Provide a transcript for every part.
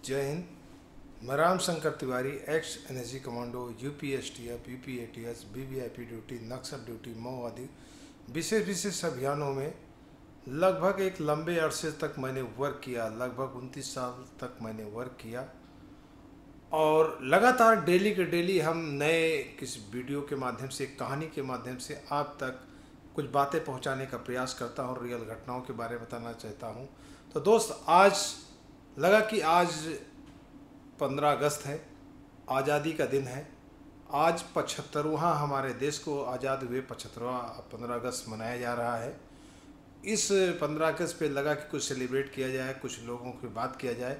जय हिंद। मैं Ram Shankar Tiwari, ex NSG commando, UPSTF, UPATS, VVIP duty, Naxal duty, माओवादी विशेष अभियानों में लगभग एक लंबे अरसे तक मैंने वर्क किया। लगभग 29 साल तक मैंने वर्क किया और लगातार डेली के डेली हम नए किस वीडियो के माध्यम से, कहानी के माध्यम से आप तक कुछ बातें पहुंचाने का प्रयास करता हूं, रियल घटनाओं के बारे में बताना चाहता हूं। तो दोस्त, आज लगा कि आज 15 अगस्त है, आज़ादी का दिन है। आज 75वां हमारे देश को आज़ाद हुए 75वां 15 अगस्त मनाया जा रहा है। इस 15 अगस्त पे लगा कि कुछ सेलिब्रेट किया जाए, कुछ लोगों की बात किया जाए,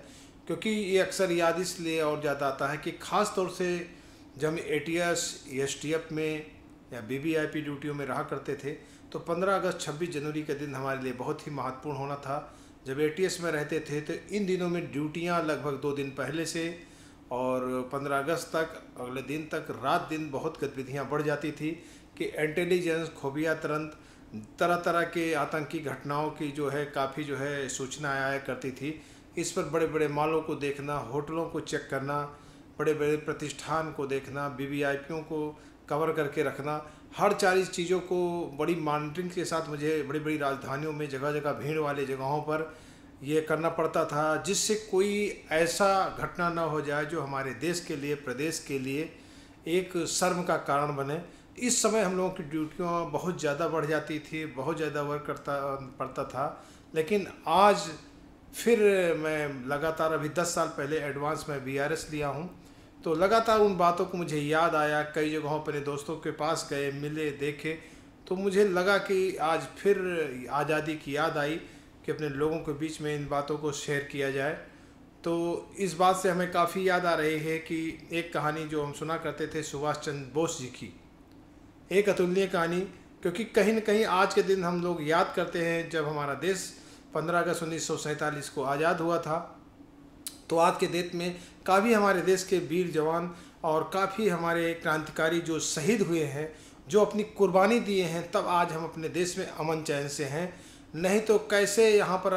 क्योंकि ये अक्सर याद इसलिए और ज़्यादा आता है कि ख़ास तौर से जब हम एटीएस, एसटीएफ में या वीवीआईपी ड्यूटियों में रहा करते थे तो 15 अगस्त 26 जनवरी का दिन हमारे लिए बहुत ही महत्वपूर्ण होना था। जब एटीएस में रहते थे तो इन दिनों में ड्यूटियां लगभग 2 दिन पहले से और 15 अगस्त तक, अगले दिन तक रात दिन बहुत गतिविधियां बढ़ जाती थी कि इंटेलिजेंस, खुफिया तंत्र, तरह तरह के आतंकी घटनाओं की काफ़ी सूचना आया करती थी। इस पर बड़े बड़े मॉलों को देखना, होटलों को चेक करना, बड़े बड़े प्रतिष्ठान को देखना, वीवीआईपियों को कवर करके रखना, हर 40 चीज़ों को बड़ी मॉनिटरिंग के साथ मुझे बड़ी बड़ी राजधानियों में जगह जगह भीड़ वाले जगहों पर ये करना पड़ता था, जिससे कोई ऐसा घटना ना हो जाए जो हमारे देश के लिए, प्रदेश के लिए एक शर्म का कारण बने। इस समय हम लोगों की ड्यूटियाँ बहुत ज़्यादा बढ़ जाती थी, बहुत ज़्यादा वर्क करता पड़ता था। लेकिन आज फिर मैं लगातार, अभी 10 साल पहले एडवांस में वीआरएस लिया हूँ, तो लगातार उन बातों को मुझे याद आया। कई जगहों पर दोस्तों के पास गए, मिले, देखे, तो मुझे लगा कि आज फिर आज़ादी की याद आई कि अपने लोगों के बीच में इन बातों को शेयर किया जाए। तो इस बात से हमें काफ़ी याद आ रही है कि एक कहानी जो हम सुना करते थे सुभाष चंद्र बोस जी की, एक अतुलनीय कहानी, क्योंकि कहीं न कहीं आज के दिन हम लोग याद करते हैं जब हमारा देश 15 अगस्त 1947 को आज़ाद हुआ था। तो आज के डेट में काफ़ी हमारे देश के वीर जवान और काफ़ी हमारे क्रांतिकारी जो शहीद हुए हैं, जो अपनी कुर्बानी दिए हैं, तब आज हम अपने देश में अमन चैन से हैं। नहीं तो कैसे यहाँ पर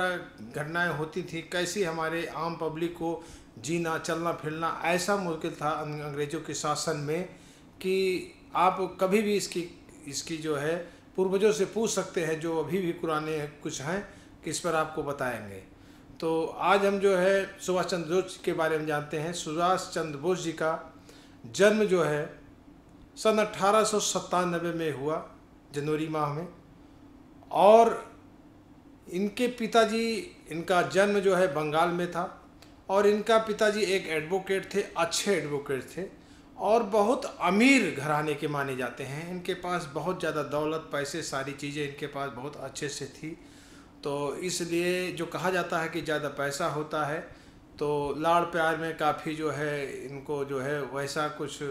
घटनाएं होती थी, कैसे हमारे आम पब्लिक को जीना, चलना फिरना ऐसा मुश्किल था अंग्रेज़ों के शासन में कि आप कभी भी इसकी पूर्वजों से पूछ सकते हैं, जो अभी भी पुराने कुछ हैं कि इस पर आपको बताएंगे। तो आज हम सुभाष चंद्र बोस के बारे में जानते हैं। सुभाष चंद्र बोस जी का जन्म सन 1897 में हुआ, जनवरी माह में। और इनके पिताजी, इनका जन्म बंगाल में था और इनका पिताजी एक एडवोकेट थे, अच्छे एडवोकेट थे और बहुत अमीर घराने के माने जाते हैं। इनके पास बहुत ज़्यादा दौलत, पैसे, सारी चीज़ें इनके पास बहुत अच्छे से थी। तो इसलिए जो कहा जाता है कि ज़्यादा पैसा होता है तो लाड़ प्यार में काफ़ी इनको वैसा कुछ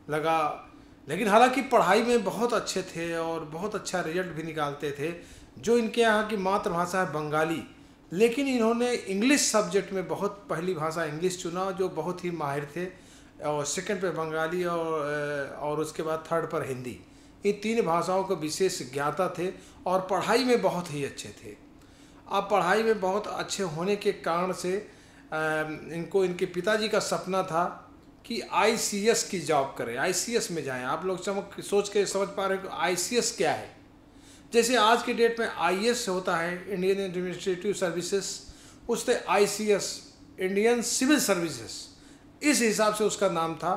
लगा। लेकिन हालांकि पढ़ाई में बहुत अच्छे थे और बहुत अच्छा रिजल्ट भी निकालते थे। जो इनके यहाँ की मातृभाषा है बंगाली, लेकिन इन्होंने इंग्लिश सब्जेक्ट में बहुत पहली भाषा इंग्लिश चुना, जो बहुत ही माहिर थे, और सेकंड पे बंगाली और उसके बाद थर्ड पर हिंदी। इन 3 भाषाओं को विशेष ज्ञाता थे और पढ़ाई में बहुत ही अच्छे थे। अब पढ़ाई में बहुत अच्छे होने के कारण से इनके पिताजी का सपना था कि आईसीएस की जॉब करें, आईसीएस में जाएं। आप लोग सोच के समझ पा रहे हो कि आईसीएस क्या है। जैसे आज के डेट में आईएएस होता है, इंडियन एडमिनिस्ट्रेटिव सर्विसेज, उससे आईसीएस, इंडियन सिविल सर्विसेज, इस हिसाब से उसका नाम था।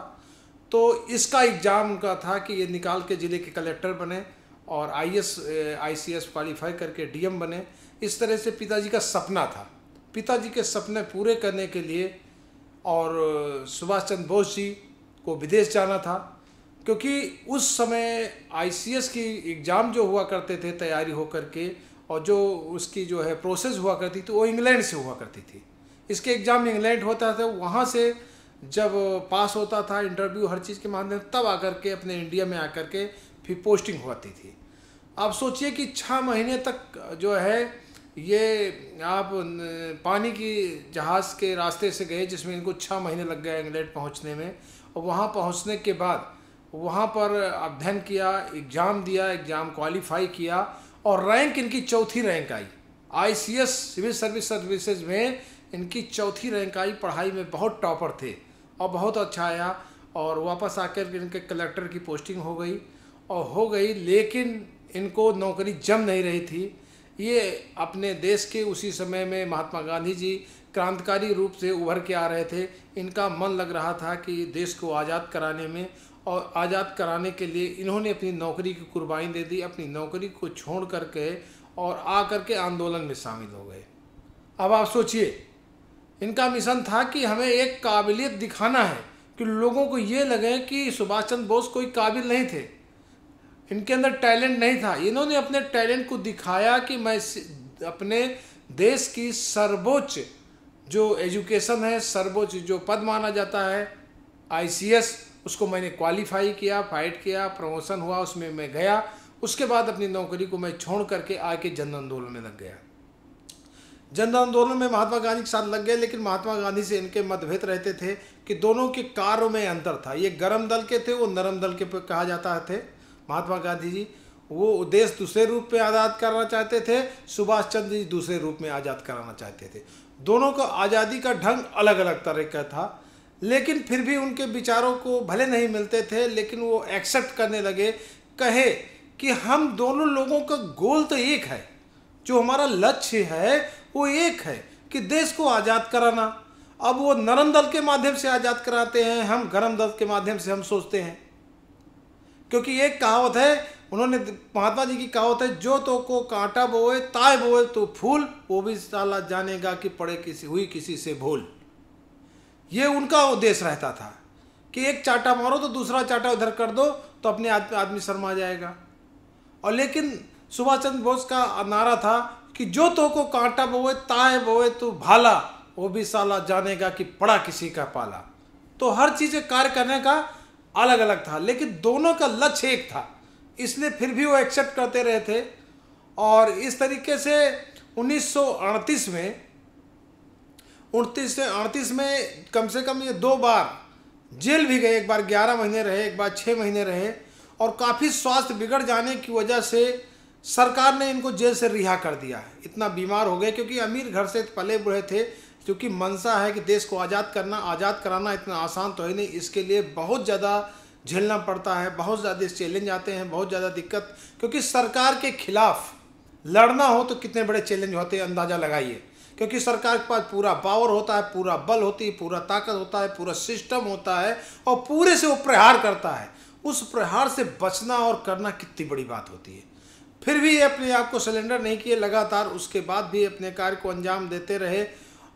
तो इसका एग्ज़ाम उनका था कि ये निकाल के ज़िले के कलेक्टर बने और आईसीएस क्वालिफाई करके डीएम बने। इस तरह से पिताजी का सपना था। पिताजी के सपने पूरे करने के लिए और सुभाष चंद्र बोस जी को विदेश जाना था, क्योंकि उस समय आईसीएस की एग्ज़ाम जो हुआ करते थे तैयारी हो करके, और जो उसकी प्रोसेस हुआ करती थी वो इंग्लैंड से हुआ करती थी। इसके एग्ज़ाम इंग्लैंड होता था, वहाँ से जब पास होता था इंटरव्यू हर चीज़ के माध्यम, तब आकर के अपने इंडिया में आकर के फिर पोस्टिंग होती थी। आप सोचिए कि 6 महीने तक ये आप पानी की जहाज़ के रास्ते से गए, जिसमें इनको 6 महीने लग गए इंग्लैंड पहुंचने में। और वहां पहुंचने के बाद वहां पर अध्ययन किया, एग्ज़ाम दिया, एग्ज़ाम क्वालिफाई किया और रैंक इनकी 4थी रैंक आई। आईसीएस सिविल सर्विसेज में इनकी चौथी रैंक आई, पढ़ाई में बहुत टॉपर थे और बहुत अच्छा आया, और वापस आकर इनके कलेक्टर की पोस्टिंग हो गई, लेकिन इनको नौकरी जम नहीं रही थी। ये अपने देश के उसी समय में महात्मा गांधी जी क्रांतिकारी रूप से उभर के आ रहे थे। इनका मन लग रहा था कि देश को आज़ाद कराने में, और आज़ाद कराने के लिए इन्होंने अपनी नौकरी की कुर्बानी दे दी। अपनी नौकरी को छोड़ करके और आ करके आंदोलन में शामिल हो गए। अब आप सोचिए, इनका मिशन था कि हमें एक काबिलियत दिखाना है कि लोगों को ये लगे कि सुभाष चंद्र बोस कोई काबिल नहीं थे, इनके अंदर टैलेंट नहीं था। इन्होंने अपने टैलेंट को दिखाया कि मैं अपने देश की सर्वोच्च जो एजुकेशन है, सर्वोच्च जो पद माना जाता है ICS, उसको मैंने क्वालिफाई किया, फाइट किया, प्रमोशन हुआ, उसमें मैं गया। उसके बाद अपनी नौकरी को मैं छोड़ करके आके जन आंदोलन में लग गया। जन आंदोलन में महात्मा गांधी के साथ लग गए, लेकिन महात्मा गांधी से इनके मतभेद रहते थे कि दोनों के कार्यों में अंतर था। ये गर्म दल के थे, वो नरम दल के कहा जाता थे। महात्मा गांधी जी वो देश दूसरे रूप में आज़ाद कराना चाहते थे, सुभाष चंद्र जी दूसरे रूप में आज़ाद कराना चाहते थे। दोनों का आज़ादी का ढंग अलग अलग तरह का था, लेकिन फिर भी उनके विचारों को भले नहीं मिलते थे, लेकिन वो एक्सेप्ट करने लगे। कहे कि हम दोनों लोगों का गोल तो एक है, जो हमारा लक्ष्य है वो एक है कि देश को आज़ाद कराना। अब वो नरम दल के माध्यम से आज़ाद कराते हैं, हम गरम दल के माध्यम से हम सोचते हैं। क्योंकि एक कहावत है, उन्होंने महात्मा जी की कहावत है, जो तो को कांटा बोए ताए बोए तो फूल, वो भी साला जानेगा कि पड़े किसी से भूल। ये उनका उद्देश्य रहता था कि एक चाटा मारो तो दूसरा चाटा उधर कर दो तो अपने आदमी शर्मा जाएगा। और लेकिन सुभाष चंद्र बोस का नारा था कि जो तो को कांटा बोए ताए बोए तो भाला, वो भी साला जानेगा कि पड़ा किसी का पाला। तो हर चीज़ कार्य करने का अलग अलग था, लेकिन दोनों का लक्ष्य एक था, इसलिए फिर भी वो एक्सेप्ट करते रहे थे। और इस तरीके से 1938 से 38 में कम से कम ये 2 बार जेल भी गए। एक बार 11 महीने रहे, एक बार 6 महीने रहे, और काफ़ी स्वास्थ्य बिगड़ जाने की वजह से सरकार ने इनको जेल से रिहा कर दिया है। इतना बीमार हो गए, क्योंकि अमीर घर से पले बढ़े थे। क्योंकि मंशा है कि देश को आज़ाद कराना इतना आसान तो है नहीं, इसके लिए बहुत ज़्यादा झेलना पड़ता है, बहुत ज़्यादा चैलेंज आते हैं, बहुत ज़्यादा दिक्कत। क्योंकि सरकार के खिलाफ लड़ना हो तो कितने बड़े चैलेंज होते हैं, अंदाज़ा लगाइए। क्योंकि सरकार के पास पूरा पावर होता है, पूरा बल होती है, पूरा ताकत होता है, पूरा सिस्टम होता है, और पूरे से वो प्रहार करता है। उस प्रहार से बचना और करना कितनी बड़ी बात होती है। फिर भी ये अपने आप को सरेंडर नहीं किए, लगातार उसके बाद भी अपने कार्य को अंजाम देते रहे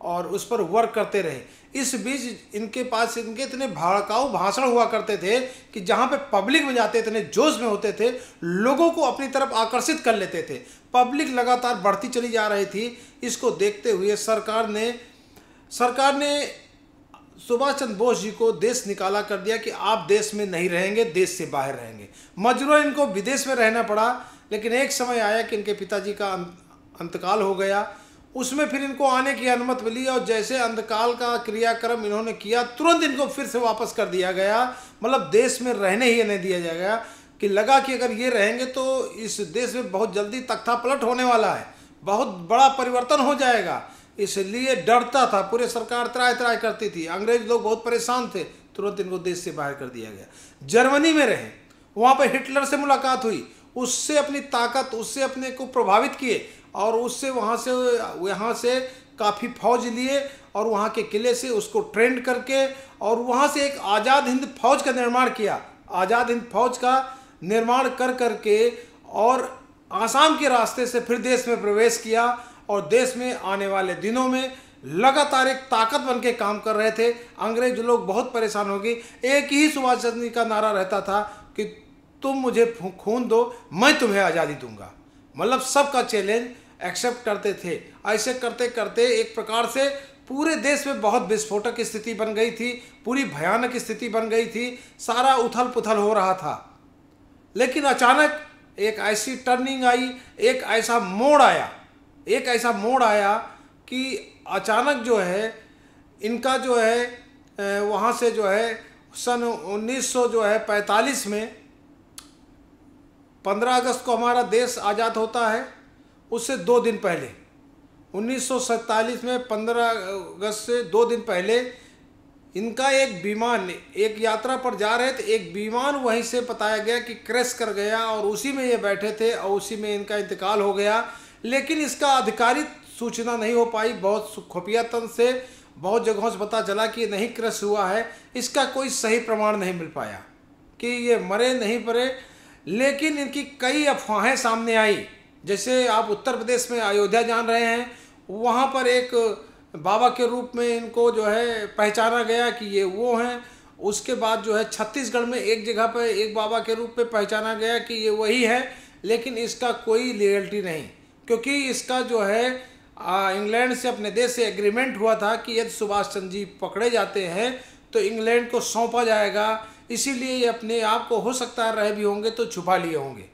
और उस पर वर्क करते रहे। इस बीच इनके पास इनके इतने भड़काऊ भाषण हुआ करते थे कि जहाँ पे पब्लिक में जाते इतने जोश में होते थे, लोगों को अपनी तरफ आकर्षित कर लेते थे। पब्लिक लगातार बढ़ती चली जा रही थी। इसको देखते हुए सरकार ने सुभाष चंद्र बोस जी को देश निकाला कर दिया कि आप देश में नहीं रहेंगे, देश से बाहर रहेंगे। मजबूरन इनको विदेश में रहना पड़ा, लेकिन एक समय आया कि इनके पिताजी का अंतकाल हो गया। उसमें फिर इनको आने की अनुमति मिली, और जैसे अंतकाल का क्रियाक्रम इन्होंने किया, तुरंत इनको फिर से वापस कर दिया गया। मतलब देश में रहने ही नहीं दिया जाएगा, कि लगा कि अगर ये रहेंगे तो इस देश में बहुत जल्दी तख्ता पलट होने वाला है, बहुत बड़ा परिवर्तन हो जाएगा। इसलिए डरता था, पूरे सरकार त्राय त्राय करती थी, अंग्रेज लोग बहुत परेशान थे। तुरंत इनको देश से बाहर कर दिया गया। जर्मनी में रहे, वहाँ पर हिटलर से मुलाकात हुई, उससे अपनी ताकत, उससे अपने को प्रभावित किए, और उससे यहाँ से काफ़ी फौज लिए, और वहाँ के किले से उसको ट्रेंड करके, और वहाँ से एक आज़ाद हिंद फौज का निर्माण किया। आज़ाद हिंद फौज का निर्माण कर करके और आसाम के रास्ते से फिर देश में प्रवेश किया, और देश में आने वाले दिनों में लगातार एक ताकत बन के काम कर रहे थे। अंग्रेज लोग बहुत परेशान हो गए। एक ही सुभाष चंद्र जी का नारा रहता था कि तुम मुझे खून दो, मैं तुम्हें आज़ादी दूंगा। मतलब सबका चैलेंज एक्सेप्ट करते थे। ऐसे करते करते एक प्रकार से पूरे देश में बहुत विस्फोटक स्थिति बन गई थी, पूरी भयानक स्थिति बन गई थी, सारा उथल पुथल हो रहा था। लेकिन अचानक एक ऐसी टर्निंग आई, एक ऐसा मोड़ आया कि अचानक जो है इनका जो है वहाँ से जो है सन 1945 में 15 अगस्त को हमारा देश आज़ाद होता है। उससे 2 दिन पहले 1947 में 15 अगस्त से 2 दिन पहले इनका एक विमान, एक यात्रा पर जा रहे थे, एक विमान वहीं से बताया गया कि क्रैश कर गया और उसी में ये बैठे थे और उसी में इनका इंतकाल हो गया। लेकिन इसका आधिकारिक सूचना नहीं हो पाई, बहुत खुफिया तंत्र से बहुत जगहों से पता चला कि ये नहीं क्रैश हुआ है। इसका कोई सही प्रमाण नहीं मिल पाया कि ये मरे नहीं मरे, लेकिन इनकी कई अफवाहें सामने आई। जैसे आप उत्तर प्रदेश में अयोध्या जान रहे हैं, वहाँ पर एक बाबा के रूप में इनको जो है पहचाना गया कि ये वो हैं। उसके बाद जो है छत्तीसगढ़ में एक जगह पर एक बाबा के रूप में पहचाना गया कि ये वही है, लेकिन इसका कोई लीगलिटी नहीं, क्योंकि इसका जो है इंग्लैंड से, अपने देश से एग्रीमेंट हुआ था कि यदि सुभाष चंद्र जी पकड़े जाते हैं तो इंग्लैंड को सौंपा जाएगा। इसीलिए ये अपने आप को हो सकता है रहे भी होंगे तो छुपा लिए होंगे।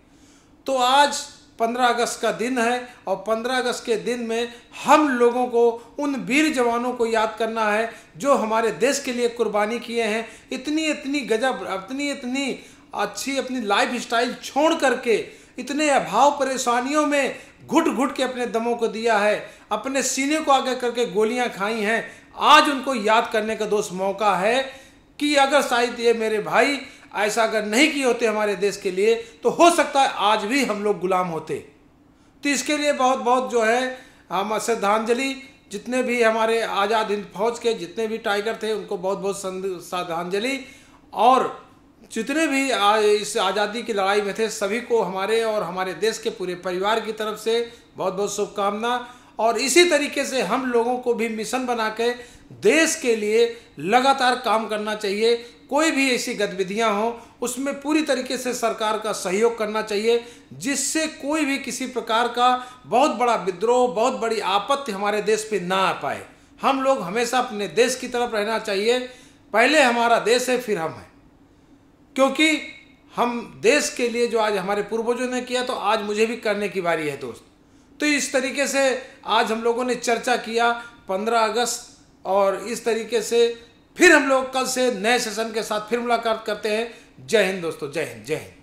तो आज 15 अगस्त का दिन है और 15 अगस्त के दिन में हम लोगों को उन वीर जवानों को याद करना है जो हमारे देश के लिए कुर्बानी किए हैं। इतनी गजब, इतनी अच्छी अपनी लाइफ स्टाइल छोड़ करके इतने अभाव परेशानियों में घुट घुट के अपने दमों को दिया है, अपने सीने को आगे करके गोलियां खाई हैं। आज उनको याद करने का दोस्त मौका है कि अगर शायद ये मेरे भाई ऐसा अगर नहीं किए होते हमारे देश के लिए तो हो सकता है आज भी हम लोग गुलाम होते। तो इसके लिए बहुत बहुत जो है हम श्रद्धांजलि, जितने भी हमारे आज़ाद हिंद फौज के जितने भी टाइगर थे उनको बहुत बहुत श्रद्धांजलि, और जितने भी इस आज़ादी की लड़ाई में थे सभी को हमारे और हमारे देश के पूरे परिवार की तरफ से बहुत बहुत शुभकामना। और इसी तरीके से हम लोगों को भी मिशन बना के देश के लिए लगातार काम करना चाहिए। कोई भी ऐसी गतिविधियां हो उसमें पूरी तरीके से सरकार का सहयोग करना चाहिए, जिससे कोई भी किसी प्रकार का बहुत बड़ा विद्रोह, बहुत बड़ी आपत्ति हमारे देश पे ना आ पाए। हम लोग हमेशा अपने देश की तरफ रहना चाहिए। पहले हमारा देश है, फिर हम हैं, क्योंकि हम देश के लिए जो आज हमारे पूर्वजों ने किया तो आज मुझे भी करने की बारी है दोस्त। तो इस तरीके से आज हम लोगों ने चर्चा किया 15 अगस्त, और इस तरीके से फिर हम लोग कल से नए सेशन के साथ फिर मुलाकात करते हैं। जय हिंद दोस्तों, जय हिंद, जय हिंद।